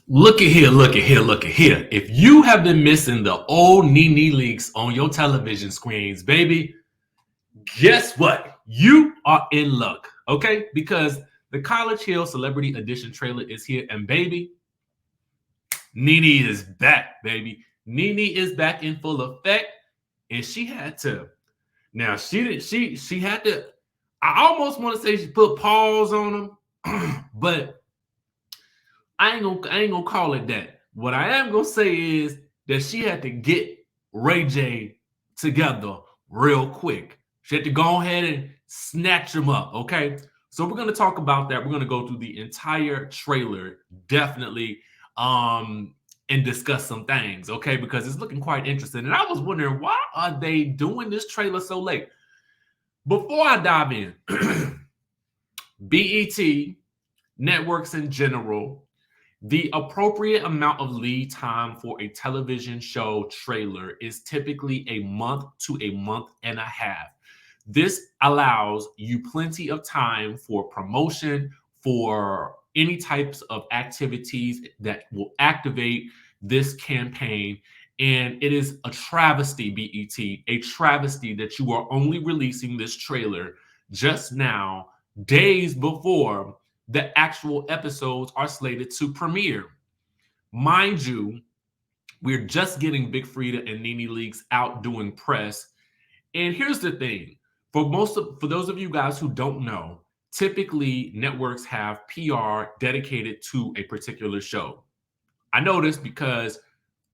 Look at here, look at here, look at here. If you have been missing the old NeNe Leakes on your television screens, baby, guess what? You are in luck, okay? Because the College Hill Celebrity Edition trailer is here, and baby, NeNe is back, baby. NeNe is back in full effect, and she had to. Now she did. She had to. I almost want to say she put pause on them, but I ain't gonna call it that. What I am gonna say is that she had to get Ray J together real quick. She had to go ahead and snatch him up. Okay. So we're gonna talk about that. We're gonna go through the entire trailer, definitely, and discuss some things, okay? Because it's looking quite interesting. And I was wondering why are they doing this trailer so late? Before I dive in, BET, networks in general, the appropriate amount of lead time for a television show trailer is typically a month to a month and a half. This allows you plenty of time for promotion, for any types of activities that will activate this campaign. And it is a travesty, BET, a travesty that you are only releasing this trailer just now, days before the actual episodes are slated to premiere. Mind you, we're just getting Big Frida and NeNe Leakes out doing press. And here's the thing: for those of you guys who don't know, typically networks have PR dedicated to a particular show. I know this because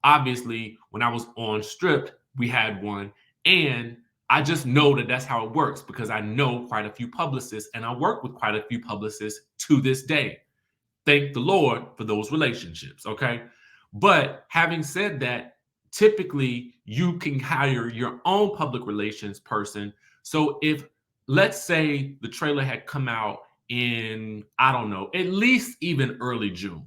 obviously when I was on Stripped, we had one, and I just know that that's how it works because I know quite a few publicists and I work with quite a few publicists to this day. Thank the Lord for those relationships, okay? But having said that, typically you can hire your own public relations person. So if, let's say, the trailer had come out in, I don't know, at least even early June,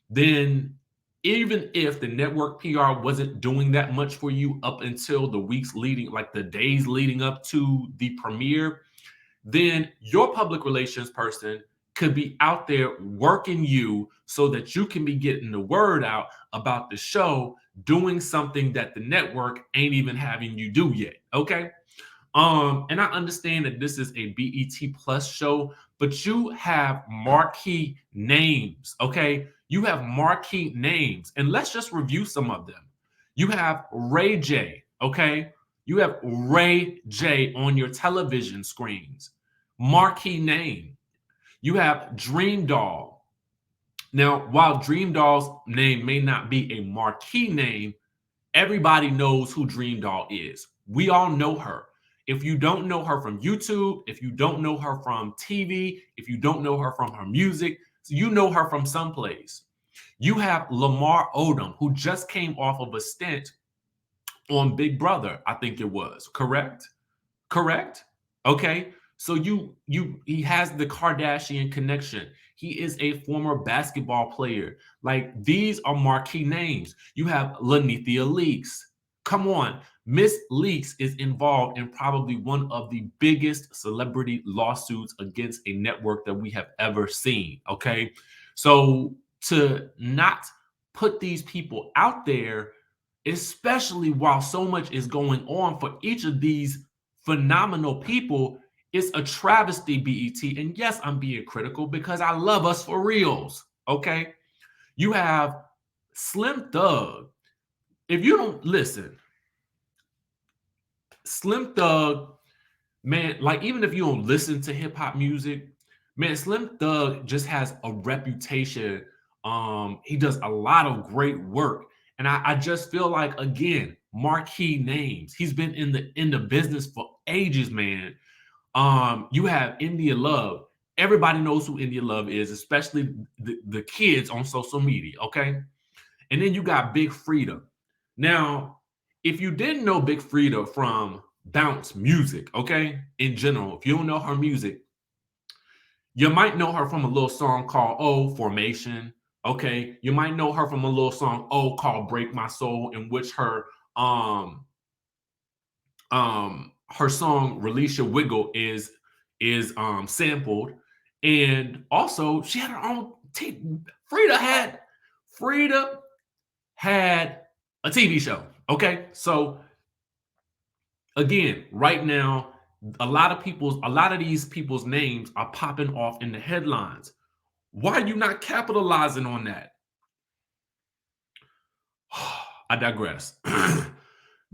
then even if the network PR wasn't doing that much for you up until the weeks leading, like the days leading up to the premiere, then your public relations person could be out there working you so that you can be getting the word out about the show, doing something that the network ain't even having you do yet. Okay. And I understand that this is a BET Plus show, but you have marquee names, okay? You have marquee names, and let's just review some of them. You have Ray J, okay? You have Ray J on your television screens, marquee name. You have Dream Doll. Now, while Dream Doll's name may not be a marquee name, everybody knows who Dream Doll is. We all know her. If you don't know her from YouTube, if you don't know her from TV, if you don't know her from her music, you know her from someplace. You have Lamar Odom, who just came off of a stint on Big Brother, I think it was. Correct? Correct? Okay. So he has the Kardashian connection. He is a former basketball player. Like, these are marquee names. You have Lanithia Leakes. Come on. Miss Leakes is involved in probably one of the biggest celebrity lawsuits against a network that we have ever seen. Okay. So to not put these people out there, especially while so much is going on for each of these phenomenal people, it's a travesty, BET. And yes, I'm being critical because I love us for reals. Okay. You have Slim Thug. If you don't listen, Slim Thug, man, like, even if you don't listen to hip hop music, man, Slim Thug just has a reputation. He does a lot of great work. And I just feel like, again, marquee names. He's been in the business for ages, man. You have India Love. Everybody knows who India Love is, especially the kids on social media. Okay. And then you got Big Frida. Now, if you didn't know Big Frida from bounce music, okay, in general, if you don't know her music, you might know her from a little song called Oh Formation. Okay. You might know her from a little song Oh called Break My Soul, in which her song Release Your Wiggle is sampled. And also she had her own team. Frida had a TV show. Okay, so again, right now, a lot of these people's names are popping off in the headlines. Why are you not capitalizing on that? I digress.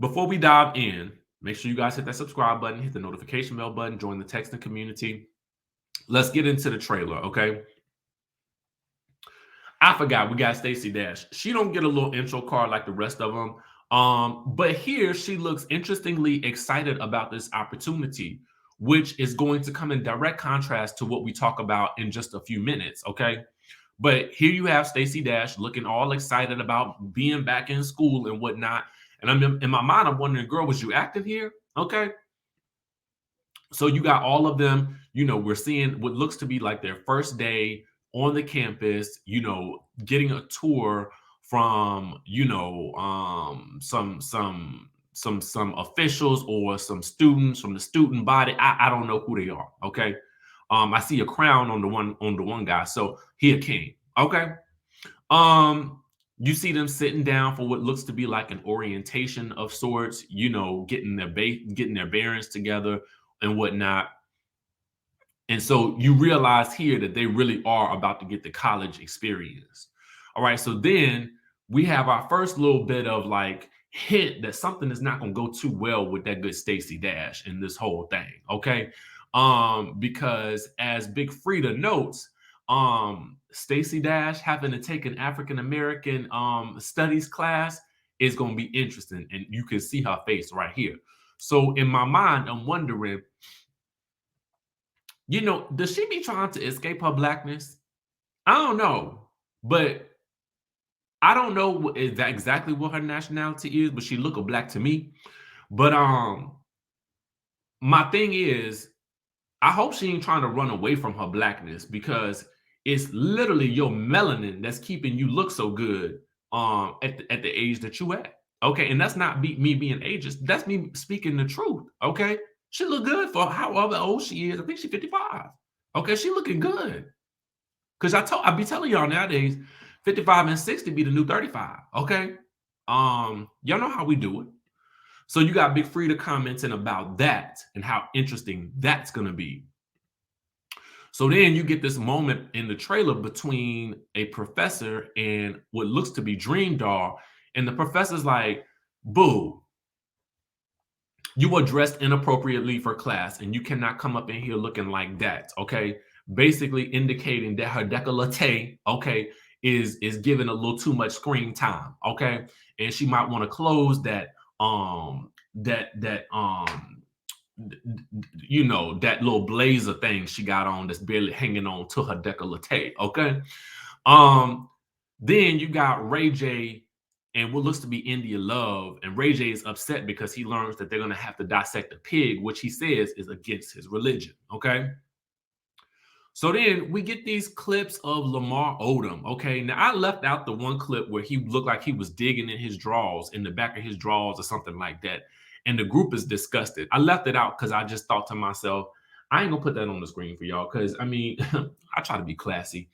Before we dive in, make sure you guys hit that subscribe button, hit the notification bell button, join the texting community. Let's get into the trailer, okay? I forgot we got Stacy Dash. She don't get a little intro card like the rest of them. But here she looks interestingly excited about this opportunity, which is going to come in direct contrast to what we talk about in just a few minutes, okay? But here you have Stacy Dash looking all excited about being back in school and whatnot. And I'm in my mind, I'm wondering, girl, was you active here? Okay. So you got all of them, we're seeing what looks to be like their first day on the campus, getting a tour from, some officials or some students from the student body. I don't know who they are. Okay. I see a crown on the one guy. So he a king. Okay. You see them sitting down for what looks to be like an orientation of sorts, getting their bearings together and whatnot. And so you realize here that they really are about to get the college experience. All right. So then we have our first little bit of like hint that something is not going to go too well with that good Stacy Dash in this whole thing. Okay. Because as Big Frida notes, Stacy Dash having to take an African American studies class is going to be interesting. And you can see her face right here. So in my mind, I'm wondering, does she be trying to escape her blackness? I don't know, but I don't know exactly what her nationality is, but she look black to me. But my thing is, I hope she ain't trying to run away from her blackness because it's literally your melanin that's keeping you look so good at the age that you at. Okay, and that's not me being ageist. That's me speaking the truth. Okay, she look good for however old she is. I think she's 55. Okay, she looking good. Cause I be telling y'all nowadays, 55 and 60 be the new 35. Okay, y'all know how we do it. So you got Big Frida commenting about that and how interesting that's gonna be. So then you get this moment in the trailer between a professor and what looks to be Dream Doll. And the professor's like, boo, you were dressed inappropriately for class and you cannot come up in here looking like that. Okay. Basically indicating that her décolleté, okay, is given a little too much screen time. Okay. And she might want to close that that little blazer thing she got on that's barely hanging on to her décolleté. Okay. Then you got Ray J and what looks to be India Love, and Ray J is upset because he learns that they're going to have to dissect a pig, which he says is against his religion. Okay. So then we get these clips of Lamar Odom. Okay. Now I left out the one clip where he looked like he was digging in his drawers, in the back of his drawers or something like that. And the group is disgusted. I left it out because I just thought to myself, I ain't gonna put that on the screen for y'all. Cause I mean, I try to be classy.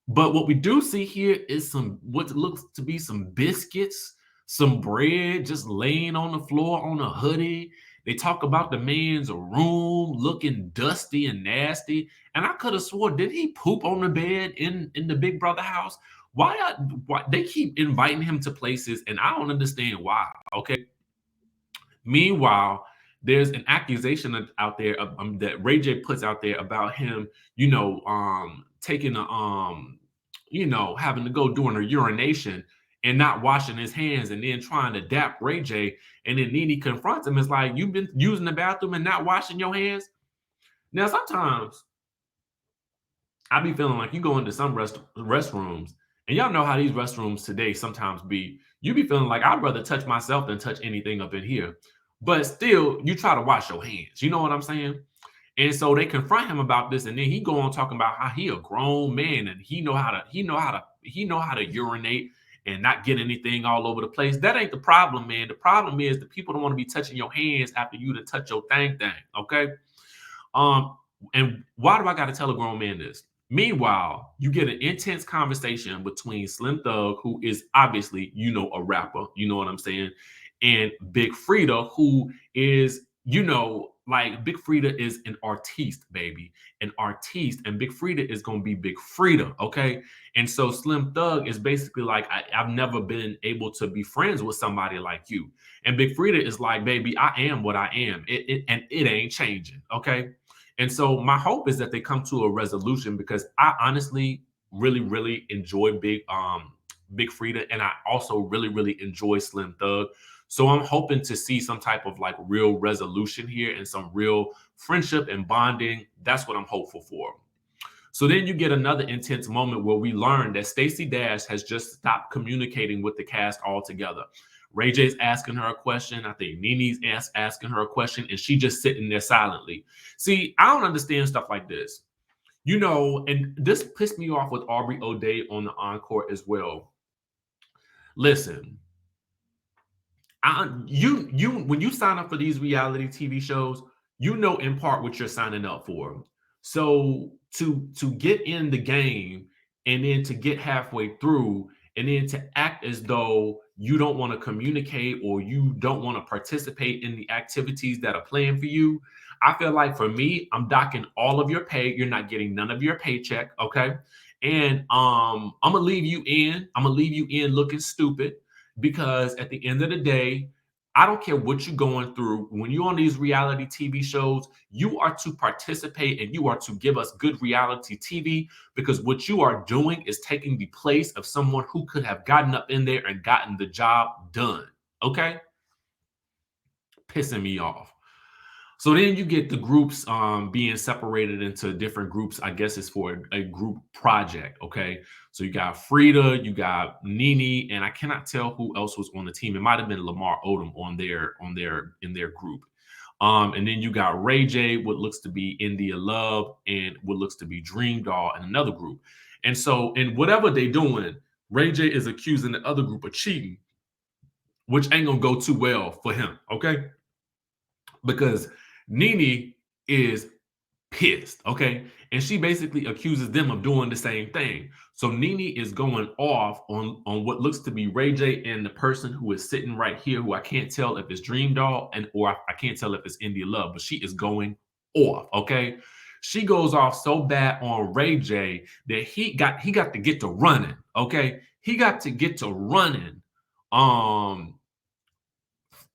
But what we do see here is what looks to be some biscuits, some bread just laying on the floor on a hoodie. They talk about the man's room looking dusty and nasty. And I could have swore, did he poop on the bed in the Big Brother house? Why they keep inviting him to places and I don't understand why. Okay. Meanwhile, there's an accusation out there that Ray J puts out there about him, taking having to go doing a urination and not washing his hands and then trying to dap Ray J. And then NeNe confronts him. It's like, you've been using the bathroom and not washing your hands. Now, sometimes I be feeling like you go into some restrooms and y'all know how these restrooms today sometimes be. You be feeling like I'd rather touch myself than touch anything up in here. But still, you try to wash your hands. You know what I'm saying? And so they confront him about this, and then he go on talking about how he a grown man and he know how to urinate and not get anything all over the place. That ain't the problem, man. The problem is the people don't want to be touching your hands after you to touch your thing. Okay. And why do I got to tell a grown man this? Meanwhile, you get an intense conversation between Slim Thug, who is obviously, a rapper, you know what I'm saying, and Big Frida, who is, like Big Frida is an artiste, baby, an artiste, and Big Frida is gonna be Big Frida, okay? And so Slim Thug is basically like, I've never been able to be friends with somebody like you. And Big Frida is like, baby, I am what I am, and it ain't changing, okay? And so my hope is that they come to a resolution because I honestly really, really enjoy Big Frida, and I also really, really enjoy Slim Thug. So I'm hoping to see some type of like real resolution here and some real friendship and bonding. That's what I'm hopeful for. So then you get another intense moment where we learn that Stacy Dash has just stopped communicating with the cast altogether. Ray J's asking her a question. I think NeNe's asking her a question, and she just sitting there silently. See, I don't understand stuff like this. And this pissed me off with Aubrey O'Day on the Encore as well. Listen, when you sign up for these reality TV shows, you know in part what you're signing up for. So to get in the game and then to get halfway through and then to act as though you don't want to communicate or you don't want to participate in the activities that are planned for you, I feel like for me, I'm docking all of your pay. You're not getting none of your paycheck, okay? And I'm gonna leave you in. I'm gonna leave you in looking stupid because at the end of the day, I don't care what you're going through. When you're on these reality TV shows, you are to participate and you are to give us good reality TV because what you are doing is taking the place of someone who could have gotten up in there and gotten the job done. Okay? Pissing me off. So then you get the groups being separated into different groups. I guess it's for a group project. Okay. So you got Frida, you got NeNe, and I cannot tell who else was on the team. It might have been Lamar Odom in their group. And then you got Ray J, what looks to be India Love, and what looks to be Dream Doll in another group. And so, in whatever they're doing, Ray J is accusing the other group of cheating, which ain't gonna go too well for him. Okay. Because NeNe is pissed, okay? And she basically accuses them of doing the same thing. So NeNe is going off on what looks to be Ray J and the person who is sitting right here, who I can't tell if it's Dream Doll or I can't tell if it's India Love, but she is going off, okay? She goes off so bad on Ray J that he got to get to running, okay? He got to get to running.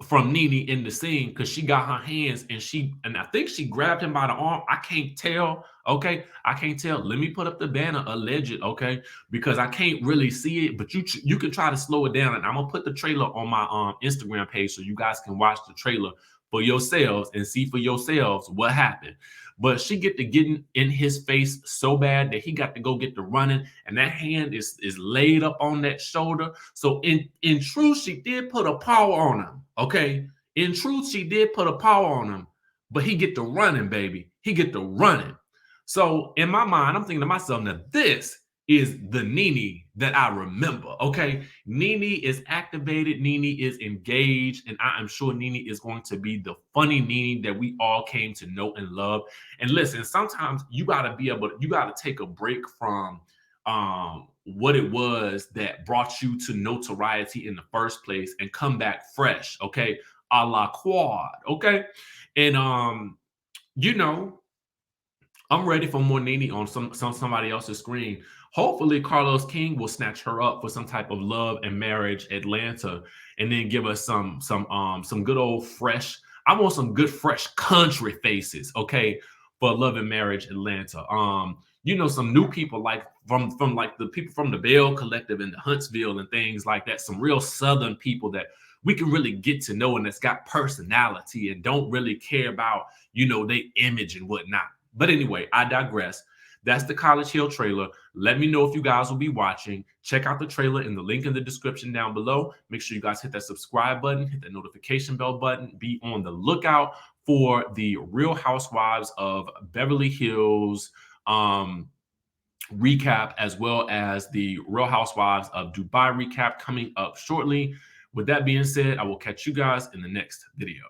From NeNe in the scene because she got her hands and I think she grabbed him by the arm. I can't tell. Okay, I can't tell. Let me put up the banner, alleged. Okay, because I can't really see it, but you can try to slow it down, and I'm gonna put the trailer on my Instagram page so you guys can watch the trailer for yourselves and see for yourselves what happened. But she get to getting in his face so bad that he got to go get to running, and that hand is laid up on that shoulder. So in truth, she did put a power on him. Okay, in truth, she did put a power on him, but he get to running, baby. He get to running. So in my mind, I'm thinking to myself, now this is the NeNe that I remember. Okay, NeNe is activated, NeNe is engaged, and I am sure NeNe is going to be the funny NeNe that we all came to know and love. And listen, sometimes you gotta take a break from what it was that brought you to notoriety in the first place and come back fresh, okay, a la Quad, okay. And you know I'm ready for more NeNe on somebody else's screen. Hopefully, Carlos King will snatch her up for some type of Love and Marriage Atlanta, and then give us some good old fresh. I want some good fresh country faces, okay, for Love and Marriage Atlanta. Some new people like from like the people from the Bell Collective and the Huntsville and things like that. Some real Southern people that we can really get to know and that's got personality and don't really care about their image and whatnot. But anyway, I digress. That's the College Hill trailer. Let me know if you guys will be watching. Check out the trailer in the link in the description down below. Make sure you guys hit that subscribe button, hit that notification bell button. Be on the lookout for the Real Housewives of Beverly Hills recap, as well as the Real Housewives of Dubai recap coming up shortly. With that being said, I will catch you guys in the next video.